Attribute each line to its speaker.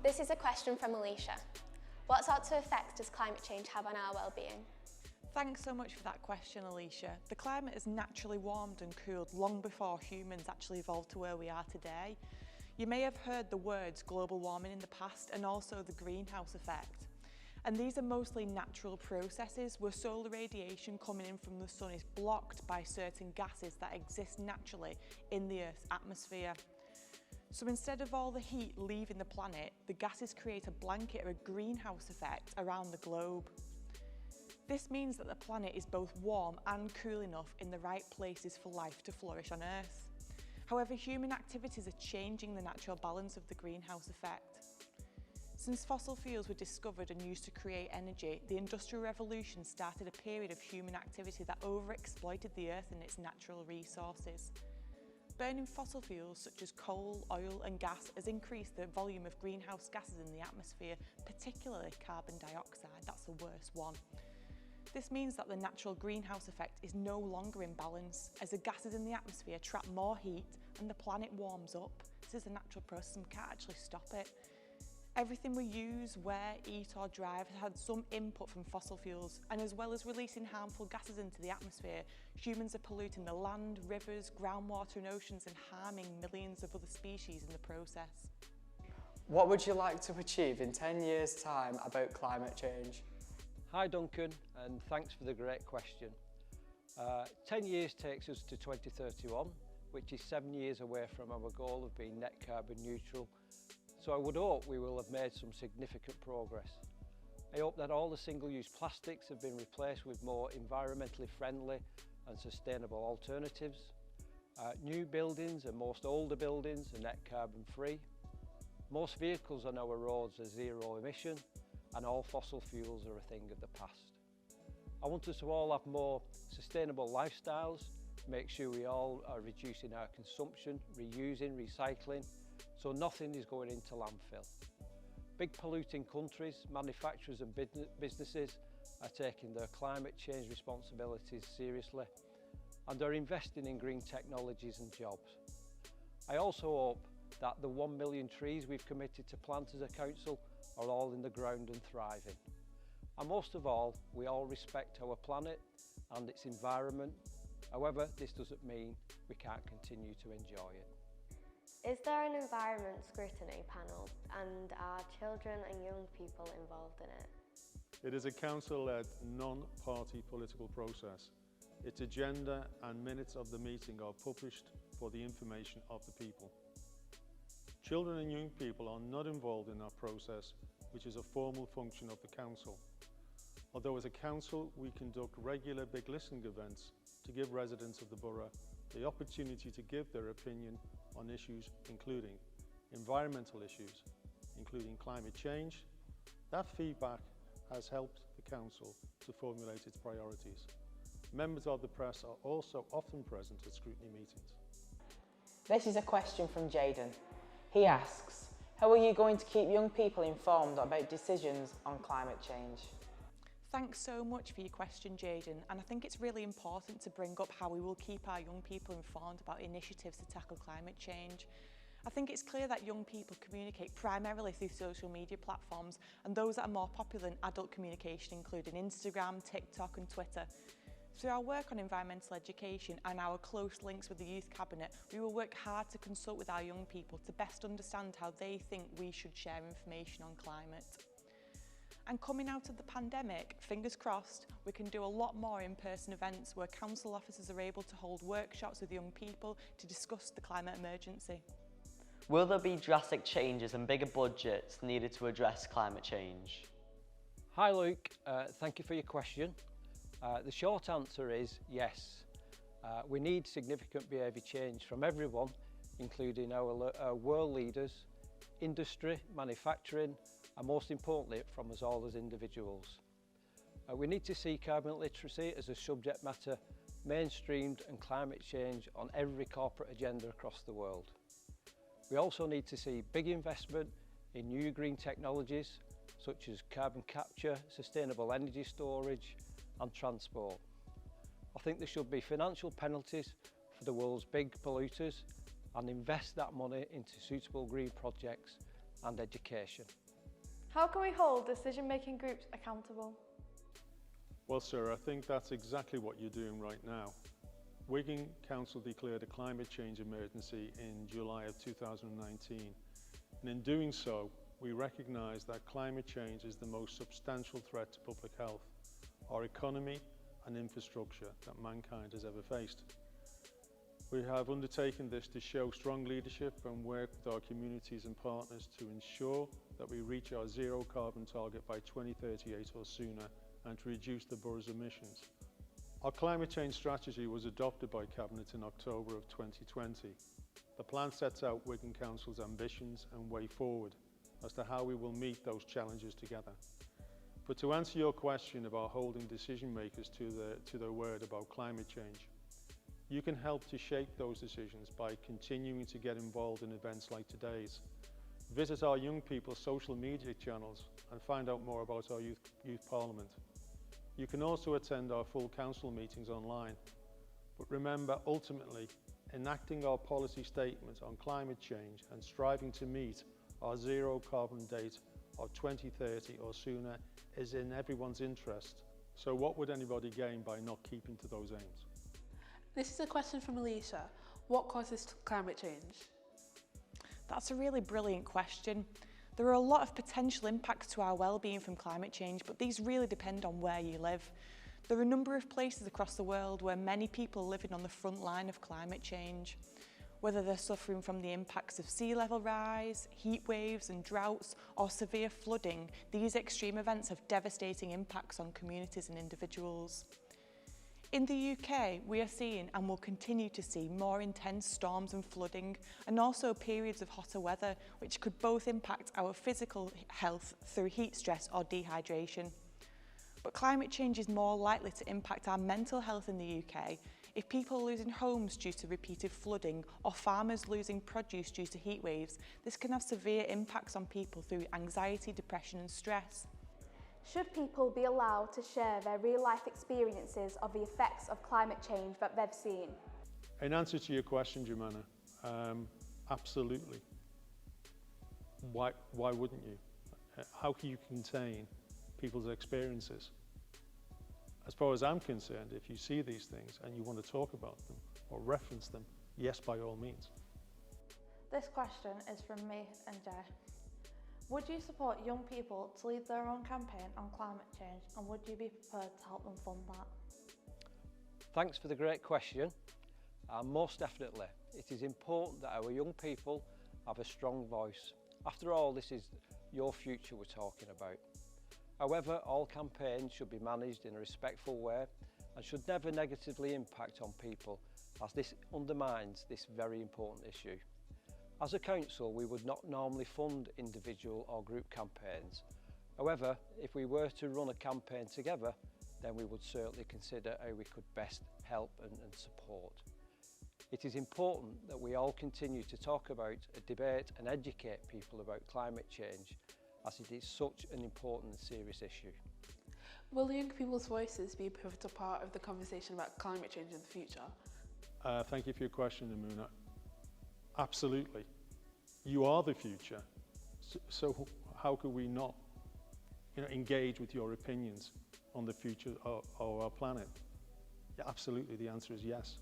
Speaker 1: This is a question from Alicia. What sorts of effects does climate change have on our well-being?
Speaker 2: Thanks so much for that question, Alicia. The climate has naturally warmed and cooled long before humans actually evolved to where we are today. You may have heard the words global warming in the past and also the greenhouse effect. And these are mostly natural processes where solar radiation coming in from the sun is blocked by certain gases that exist naturally in the Earth's atmosphere. So instead of all the heat leaving the planet, the gases create a blanket or a greenhouse effect around the globe. This means that the planet is both warm and cool enough in the right places for life to flourish on Earth. However, human activities are changing the natural balance of the greenhouse effect. Since fossil fuels were discovered and used to create energy, the Industrial Revolution started a period of human activity that overexploited the Earth and its natural resources. Burning fossil fuels such as coal, oil and gas has increased the volume of greenhouse gases in the atmosphere, particularly carbon dioxide, that's the worst one. This means that the natural greenhouse effect is no longer in balance, as the gases in the atmosphere trap more heat and the planet warms up. This is a natural process and we can't actually stop it. Everything we use, wear, eat or drive has had some input from fossil fuels, and as well as releasing harmful gases into the atmosphere, humans are polluting the land, rivers, groundwater and oceans and harming millions of other species in the process.
Speaker 3: What would you like to achieve in 10 years' time about climate change?
Speaker 4: Hi Duncan, and thanks for the great question. 10 years takes us to 2031, which is 7 years away from our goal of being net carbon neutral. So I would hope we will have made some significant progress. I hope that all the single-use plastics have been replaced with more environmentally friendly and sustainable alternatives. New buildings and most older buildings are net carbon free. Most vehicles on our roads are zero emission, and all fossil fuels are a thing of the past. I want us to all have more sustainable lifestyles, make sure we all are reducing our consumption, reusing, recycling, so nothing is going into landfill. Big polluting countries, manufacturers and businesses are taking their climate change responsibilities seriously and are investing in green technologies and jobs. I also hope that the 1 million trees we've committed to plant as a council are all in the ground and thriving. And most of all, we all respect our planet and its environment. However, this doesn't mean we can't continue to enjoy it.
Speaker 5: Is there an environment scrutiny panel, and are children and young people involved in it?
Speaker 6: It is a council-led, non-party political process. Its agenda and minutes of the meeting are published for the information of the people. Children and young people are not involved in that process, which is a formal function of the council. Although as a council we conduct regular big listening events to give residents of the borough the opportunity to give their opinion on issues including environmental issues, including climate change. That feedback has helped the council to formulate its priorities. Members of the press are also often present at scrutiny meetings.
Speaker 7: This is a question from Jaden. He asks, how are you going to keep young people informed about decisions on climate change?
Speaker 2: Thanks so much for your question, Jaden, and I think it's really important to bring up how we will keep our young people informed about initiatives to tackle climate change. I think it's clear that young people communicate primarily through social media platforms, and those that are more popular in adult communication including Instagram, TikTok and Twitter. Through our work on environmental education and our close links with the Youth Cabinet, we will work hard to consult with our young people to best understand how they think we should share information on climate. And coming out of the pandemic, fingers crossed, we can do a lot more in-person events where council officers are able to hold workshops with young people to discuss the climate emergency.
Speaker 8: Will there be drastic changes and bigger budgets needed to address climate change?
Speaker 4: Hi Luke, thank you for your question. The short answer is yes. We need significant behaviour change from everyone, including our world leaders, industry, manufacturing, and most importantly from us all as individuals. We need to see carbon literacy as a subject matter mainstreamed and climate change on every corporate agenda across the world. We also need to see big investment in new green technologies such as carbon capture, sustainable energy storage and transport. I think there should be financial penalties for the world's big polluters and invest that money into suitable green projects and education.
Speaker 9: How can we hold decision-making groups accountable?
Speaker 6: Well, sir, I think that's exactly what you're doing right now. Wigan Council declared a climate change emergency in July of 2019, and in doing so, we recognise that climate change is the most substantial threat to public health, our economy and infrastructure that mankind has ever faced. We have undertaken this to show strong leadership and work with our communities and partners to ensure that we reach our zero carbon target by 2038 or sooner and to reduce the borough's emissions. Our climate change strategy was adopted by Cabinet in October of 2020. The plan sets out Wigan Council's ambitions and way forward as to how we will meet those challenges together. But to answer your question about holding decision makers to their word about climate change, you can help to shape those decisions by continuing to get involved in events like today's. Visit our young people's social media channels and find out more about our Youth Parliament. You can also attend our full council meetings online. But remember, ultimately, enacting our policy statement on climate change and striving to meet our zero carbon date of 2030 or sooner is in everyone's interest. So what would anybody gain by not keeping to those aims?
Speaker 10: This is a question from Alicia. What causes climate change?
Speaker 2: That's a really brilliant question. There are a lot of potential impacts to our well-being from climate change, but these really depend on where you live. There are a number of places across the world where many people are living on the front line of climate change. Whether they're suffering from the impacts of sea level rise, heat waves and droughts, or severe flooding, these extreme events have devastating impacts on communities and individuals. In the UK, we are seeing and will continue to see more intense storms and flooding, and also periods of hotter weather, which could both impact our physical health through heat stress or dehydration. But climate change is more likely to impact our mental health in the UK. If people are losing homes due to repeated flooding or farmers losing produce due to heat waves, this can have severe impacts on people through anxiety, depression and stress.
Speaker 11: Should people be allowed to share their real-life experiences of the effects of climate change that they've seen?
Speaker 6: In answer to your question, Jemana, absolutely. Why wouldn't you? How can you contain people's experiences? As far as I'm concerned, if you see these things and you want to talk about them or reference them, yes, by all means.
Speaker 9: This question is from me and Jay. Would you support young people to lead their own campaign on climate change, and would you be prepared to help them fund that?
Speaker 4: Thanks for the great question. Most definitely. It is important that our young people have a strong voice. After all, this is your future we're talking about. However, all campaigns should be managed in a respectful way and should never negatively impact on people, as this undermines this very important issue. As a council, we would not normally fund individual or group campaigns. However, if we were to run a campaign together, then we would certainly consider how we could best help and support. It is important that we all continue to talk about, debate and educate people about climate change, as it is such an important and serious issue.
Speaker 10: Will young people's voices be a pivotal part of the conversation about climate change in the future?
Speaker 6: Thank you for your question, Amuna. Absolutely. You are the future. So how could we not engage with your opinions on the future of our planet? Yeah, absolutely, the answer is yes.